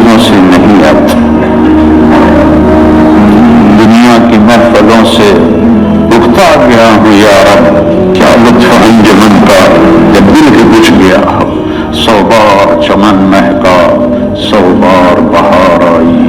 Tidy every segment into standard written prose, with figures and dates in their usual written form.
چیزوں سے نہیں آتا. دنیا کی محفلوں سے اکتا گیا ہوں یا رب، کیا لطف انجمن کا جب دل ہی بجھ گیا ہو. 100 بار چمن مہکا 100 بار بہار آئی،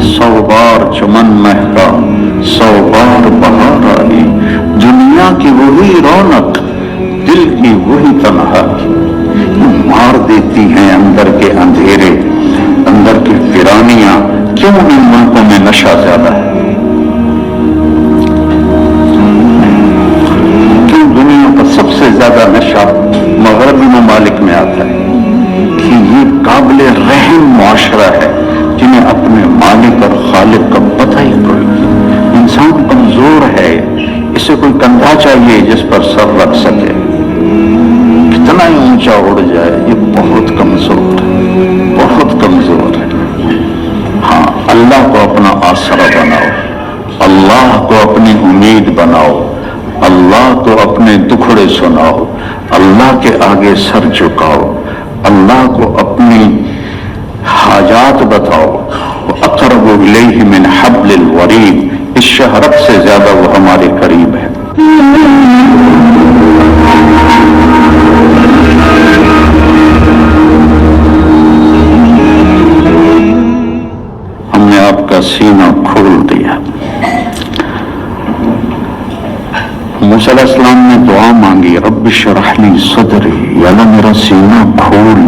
100 بار چمن مہکا 100 بار بہار آئی. دنیا کی وہی رونق، دل کی وہی تنہائی، مار دیتی ہیں اندر کے اندھیرے، اندر کی ویرانیاں. کیوں ان ملکوں میں نشہ زیادہ ہے؟ کیوں دنیا کا سب سے زیادہ نشہ مغربی ممالک میں آتا ہے؟ کہ یہ قابل رحم معاشرہ ہے جنہیں اپنے مالک اور خالق کا پتہ ہی کوئی نہیں. انسان کمزور ہے، اسے کوئی کندھا چاہیے جس پر سر رکھ سکے. کتنا ہی اونچا اڑ جائے یہ بہت کمزور ہے، بہت کمزور ہے. ہاں، اللہ کو اپنا آسرا بناؤ، اللہ کو اپنی امید بناؤ، اللہ کو اپنے دکھڑے سناؤ، اللہ کے آگے سر جھکاؤ، اللہ کو اپنی حاجات بتاؤ. اقرب الیہ من حبل الورید، اس شہرت سے زیادہ وہ ہمارے قریب ہے. ہم نے آپ کا سینہ کھول دیا. موسیٰ علیہ السلام نے دعا مانگی، رب اشرح لی صدری، یا اللہ میرا سینہ کھول.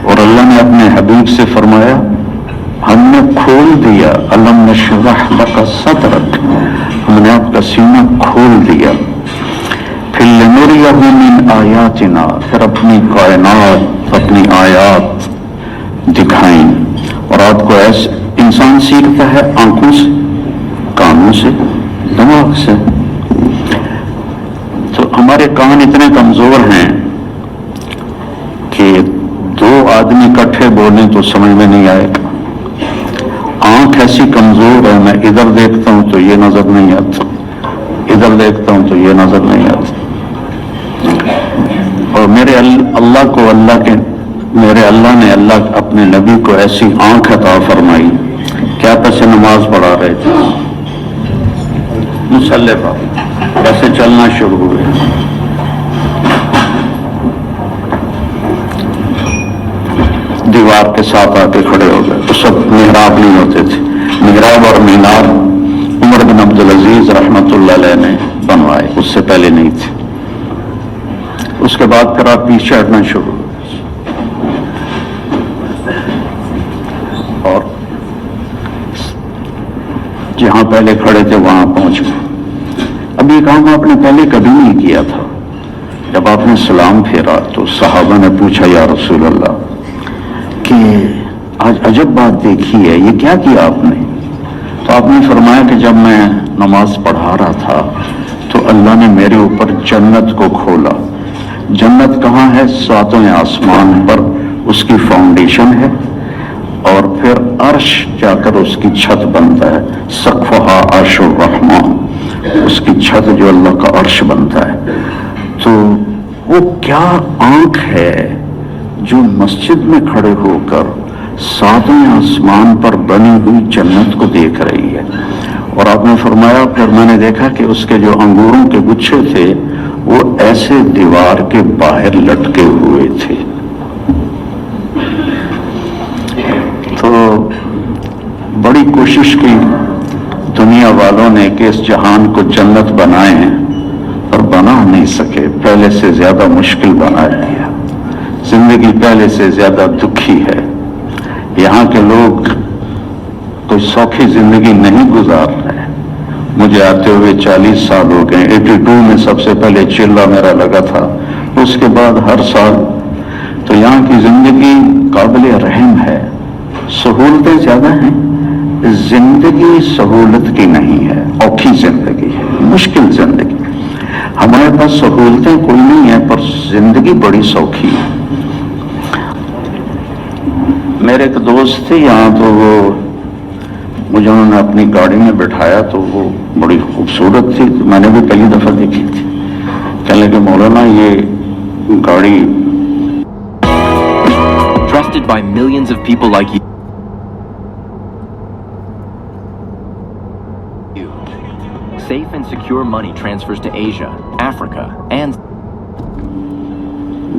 اور اللہ نے اپنے حبیب سے فرمایا ہم نے کھول دیا. الم نشرح لک صدرک، ہم نے آپ کا سینہ کھول دیا. پھر لنریہ من آیاتنا، پھر اپنی کائنات، اپنی آیات دکھائیں. اور آپ کو ایسے انسان سیکھتا ہے آنکھوں سے، کانوں سے، دماغ سے. تو ہمارے کان اتنے کمزور ہیں کہ 2 آدمی اکٹھے بولیں تو سمجھ میں نہیں آئے گا. آنکھ ایسی کمزور ہے، میں ادھر دیکھتا ہوں تو یہ نظر نہیں آتا، ادھر دیکھتا ہوں تو یہ نظر نہیں آتا. اور میرے اللہ نے اپنے نبی کو ایسی آنکھ عطا فرمائی. کیا پیسے نماز پڑھا رہے تھے مصلی پر، کیسے چلنا شروع ہوئے. دیوار کے ساتھ آ کے کھڑے ہو گئے. اس وقت محراب نہیں ہوتے تھے. محراب اور مینار عمر بن عبدالعزیز رحمۃ اللہ علیہ نے بنوائے، اس سے پہلے نہیں تھے. اس کے بعد پھر آپ پیچھے ہٹنا شروع ہوئے اور جہاں پہلے کھڑے تھے وہاں پہنچ گئے. اب یہ کام آپ نے پہلے کبھی نہیں کیا تھا. جب آپ نے سلام پھیرا تو صحابہ نے پوچھا یا رسول اللہ کہ آج عجب بات دیکھی ہے، یہ کیا کیا آپ نے؟ تو آپ نے فرمایا کہ جب میں نماز پڑھا رہا تھا تو اللہ نے میرے اوپر جنت کو کھولا. جنت کہاں ہے؟ 7ویں آسمان پر اس کی فاؤنڈیشن ہے، اور پھر عرش جا کر اس کی چھت بنتا ہے. سقفہا عرش الرحمن، اس کی چھت جو اللہ کا عرش بنتا ہے. تو وہ کیا آنکھ ہے جو مسجد میں کھڑے ہو کر 7ویں آسمان پر بنی ہوئی جنت کو دیکھ رہی ہے. اور آپ نے فرمایا پھر میں نے دیکھا کہ اس کے جو انگوروں کے گچھے تھے وہ ایسے دیوار کے باہر لٹکے ہوئے تھے. تو بڑی کوشش کی دنیا والوں نے کہ اس جہان کو جنت بنائے ہیں، اور بنا نہیں سکے. پہلے سے زیادہ مشکل بنا دیا. زندگی پہلے سے زیادہ دکھی ہے. یہاں کے لوگ کوئی سوکھی زندگی نہیں گزار رہے. مجھے آتے ہوئے 40 سال ہو گئے. 82 میں سب سے پہلے چلہ میرا لگا تھا، اس کے بعد ہر سال. تو یہاں کی زندگی قابل رحم ہے. سہولتیں زیادہ ہیں، زندگی سہولت کی نہیں ہے، اوکھی زندگی ہے، مشکل زندگی. ہمارے پاس سہولتیں کوئی نہیں ہیں پر زندگی بڑی سوکھی ہے. میرے ایک دوست تھے یہاں، تو وہ مجھے انہوں نے اپنی گاڑی میں بٹھایا تو وہ بڑی خوبصورت تھی. میں نے بھی پہلی دفعہ دیکھی تھی. کہنے لگے مولانا یہ گاڑی trusted by millions of people like you. Safe and secure money transfers to Asia, Africa, and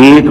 1